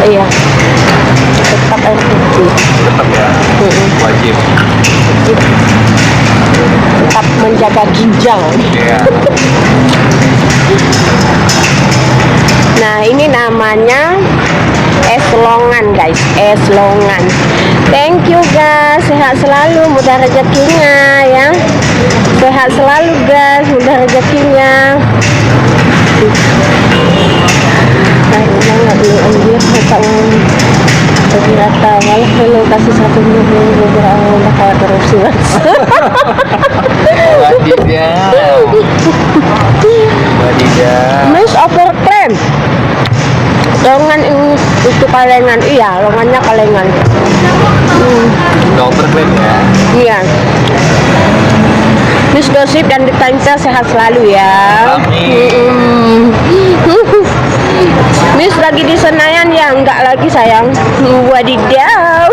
Iya, tetap air putih. Tetap ya. Wajib. Tetap menjaga ginjal. Iya. Nah, ini namanya es longan guys, es longan. Thank you guys, sehat selalu, mudah rezekinya ya. Sehat selalu guys, mudah rezekinya. Karena nggak boleh ambil kata ternyata malah kalau kasih satu minggu beberapa bakal terus mas. Wadidaw. Wadidaw. Miss overclaim. Longan itu kalengan, iya longannya kalengan. Dokter klaim ya. Iya. Miss Gosip dan Ditainsa sehat selalu ya. Amin. Miss lagi di Senayan ya? Enggak lagi sayang. Wadidaw.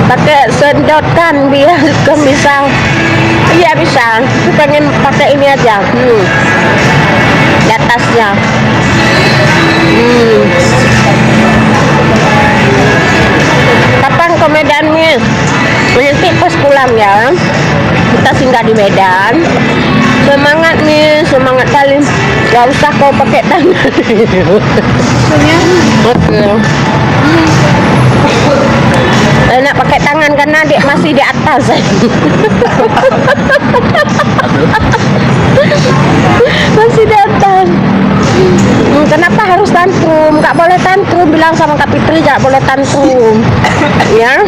Pakai sedotan biar bisa. Iya bisa. Aku pengen pakai ini aja. Di atasnya. Kapan ke Medan Miss? Nanti pas pulang ya. Kita singgah di Medan. Semangat Miss, semangat kali. Gak usah kau pakai tangan. Oke. Enak pakai tangan karena adik masih di atas. Masih di atas. Kenapa harus tantrum? Gak boleh tantrum, bilang sama Kak Fitri gak boleh tantrum. Ya.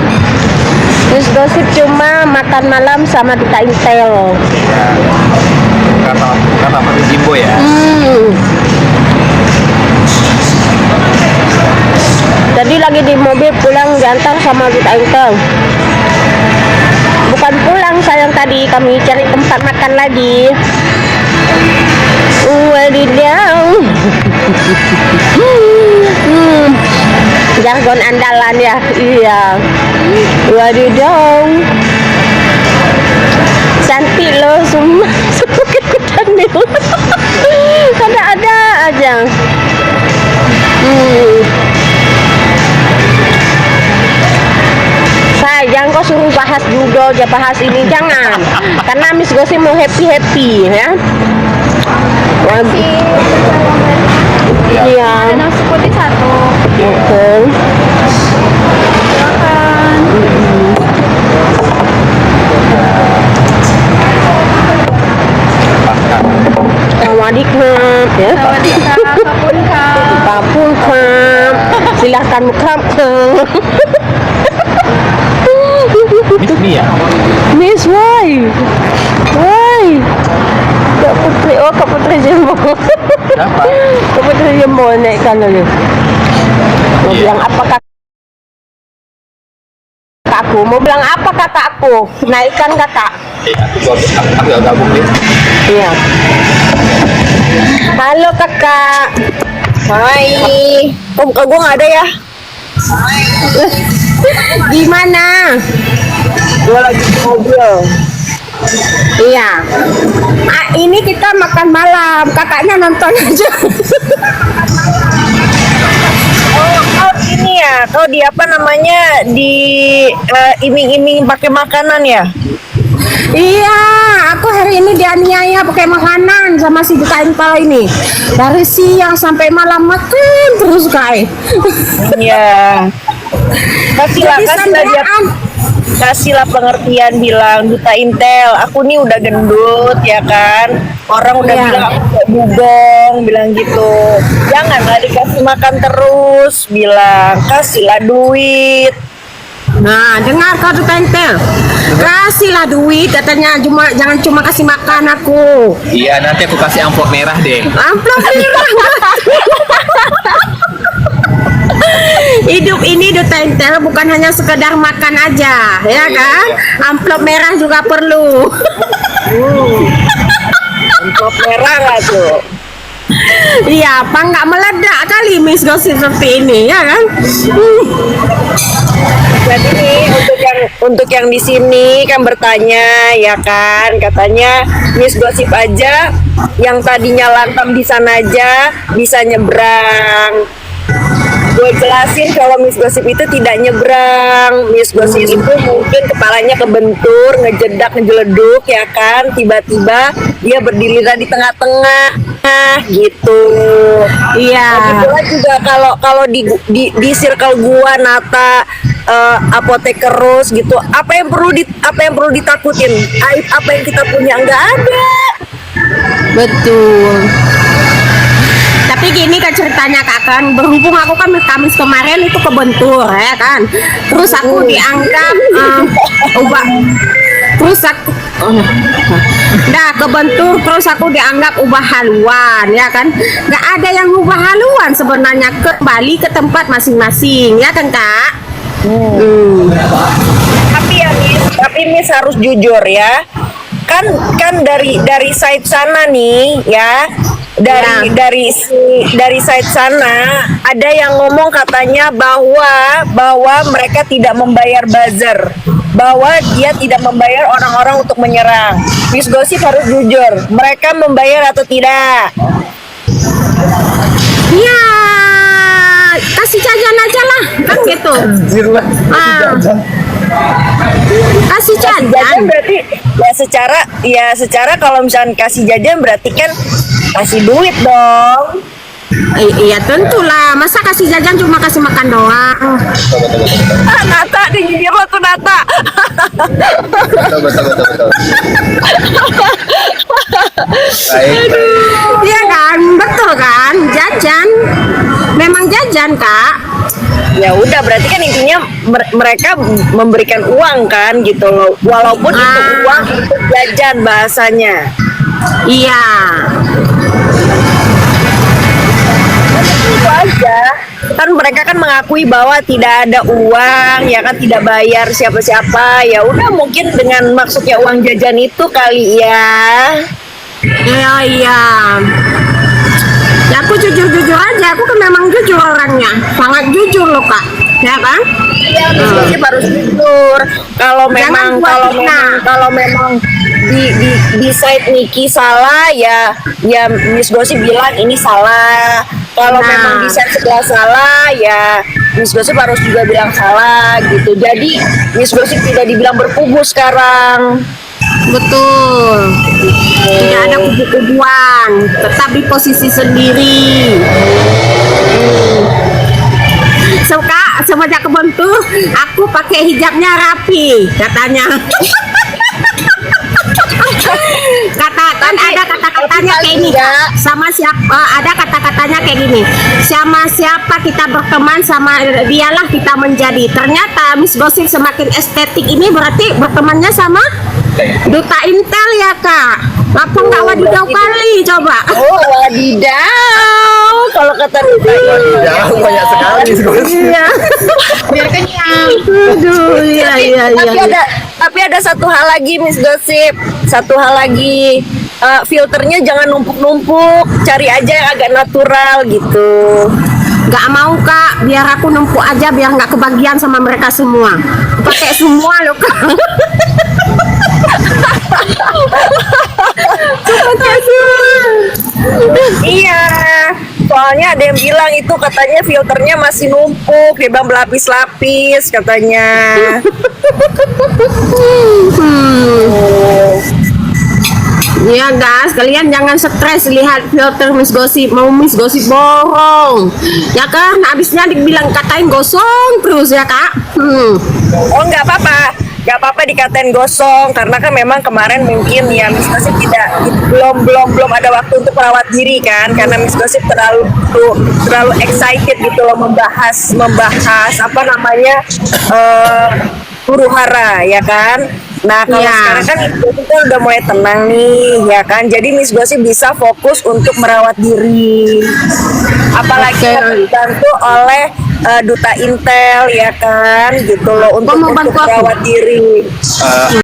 Terus Gosip cuma makan malam sama Duta Intel. Kata Mami Jimbo ya. Tadi lagi di mobil pulang diantar sama Duta Intel. Bukan pulang sayang, tadi kami cari tempat makan lagi. Wadidaw. Jargon andalan ya. Iya. Wadidaw. Cantik loh semua. Ikutan nih. Ada aja. Sayang kau suruh bahas judo aja, bahas ini jangan. Karena Miss Gosip mau happy ya. Iya. Nasi putih satu. Oke. Silakan. Sawadikap ya. Sawadikap, kapunkap. Kapunkap. Silahkan kap. Miss Mia. Miss why? Kak Putri, oh Kak Putri Jembo. Siapa? Kak Putri Jembo naikkan lagi. Mau bilang apa kakakku? Mau bilang apa kakakku? Naikkan kakak. Aku gak gabung deh. Iya. Halo kakak. Hai. Kok muka gue nggak ada ya? Gimana? Gue lagi di mobil. Iya. Ini kita makan malam. Kakaknya nonton aja. Oh ini ya. Kau di apa namanya di iming-iming pakai makanan ya? Iya, aku hari ini dianiaya pakai makanan sama si Duta Intel ini. Dari siang sampai malam makan terus kai. Iya. Kasihlah dia. Kasihlah pengertian, bilang Duta Intel, aku nih udah gendut ya kan. Orang udah bilang aku kayak bugong, bilang gitu. Janganlah dikasih makan terus, bilang kasihlah duit. Nah, dengar kau Duta Intel. Kasihlah duit, katanya jangan cuma kasih makan aku. Iya, nanti aku kasih amplop merah deh. Amplop merah. Hidup ini Duta Intel bukan hanya sekedar makan aja, ya kan? Amplop merah juga perlu. Amplop merah nggak tuh? Iya, apa nggak meledak kali Miss Gosip seperti ini ya kan? Jadi nih untuk yang di sini kan bertanya ya kan, katanya Miss Gosip aja yang tadinya lantam di sana aja bisa nyebrang. Gue jelasin kalau Miss Gosip itu tidak nyebrang. Miss Gosip itu mungkin kepalanya kebentur, ngejeleduk ya kan, tiba-tiba dia berdiri di tengah-tengah gitu. Iya. Lagipula juga kalau di circle gua Nata, apotekerus gitu, apa yang perlu ditakutin? Aib apa yang kita punya nggak ada. Betul. Tapi gini kan ceritanya Kak, kan berhubung aku kan Kamis kemarin itu kebentur ya kan, terus aku dianggap ubah, terus aku kebentur, terus aku dianggap ubah haluan ya kan, nggak ada yang ubah haluan sebenarnya, kembali ke tempat masing-masing ya kan Kak. Tapi Miss harus jujur ya, kan dari side sana nih ya, dari side sana ada yang ngomong katanya bahwa mereka tidak membayar buzzer, bahwa dia tidak membayar orang-orang untuk menyerang. Miss Gosip harus jujur, mereka membayar atau tidak? Ya kasih jajan aja lah kan gitu. Anjir lah. Kasih Jajan jajan. berarti ya secara kalau misalnya kasih jajan berarti kan kasih duit dong. Iya tentulah, masa kasih jajan cuma kasih makan doang. Nata di nyindir lo tuh Nata. Betul. Baik. Iya kan, betul kan, jajan, memang jajan Kak. Ya udah berarti kan intinya mereka memberikan uang kan gitu loh, walaupun itu uang untuk jajan bahasanya. Iya. Itu aja kan, mereka kan mengakui bahwa tidak ada uang ya kan, tidak bayar siapa-siapa, ya udah mungkin dengan maksudnya uang jajan itu kali ya. Iya. Ya aku jujur aja, aku kan memang jujur orangnya, sangat jujur loh Kak, ya kan? Iya, Miss Gosip harus jujur. Kalau memang di side Niki salah ya Miss Gosip bilang ini salah. Kalau memang di side sebelah salah ya Miss Gosip harus juga bilang salah gitu. Jadi Miss Gosip tidak dibilang berkubu sekarang. Betul. Tidak ada kubu-kubuan, tetap di posisi sendiri. Semenjak kebentur, aku pakai hijabnya rapi, katanya. Katakan ada kata-katanya kayak ini Kak. Sama siapa ada kata-katanya kayak gini, sama siapa kita berteman sama dialah kita menjadi. Ternyata Miss Gosip semakin estetik ini berarti bertemannya sama Duta Intel ya Kak. Apa nggak wadidaw kali coba. Oh wadidaw, kalau kata Duta Jauh banyak sekali Gosip. Iya. Biar kenyang. Aduh, iya. Tapi ada satu hal lagi Miss Gosip, satu hal lagi. Filternya jangan numpuk-numpuk, cari aja yang agak natural gitu. Gak mau Kak, biar aku numpuk aja, biar nggak kebagian sama mereka semua. Pakai semua loh Kak. Iya, soalnya ada yang bilang itu katanya filternya masih numpuk, dia bilang berlapis-lapis katanya. Ya guys, kalian jangan stres lihat filter Miss Gosip, mau Miss Gosip borong, ya kan? Abisnya dibilang katain gosong terus ya Kak. Oh nggak apa-apa dikatain gosong karena kan memang kemarin mungkin ya Miss Gosip belum ada waktu untuk merawat diri kan, karena Miss Gosip terlalu excited gitu loh membahas apa namanya huru hara ya kan. Nah kalau sekarang kan kita udah mulai tenang nih ya kan, jadi Miss Gosip bisa fokus untuk merawat diri, apalagi dibantu oleh Duta Intel ya kan gitu loh untuk merawat diri.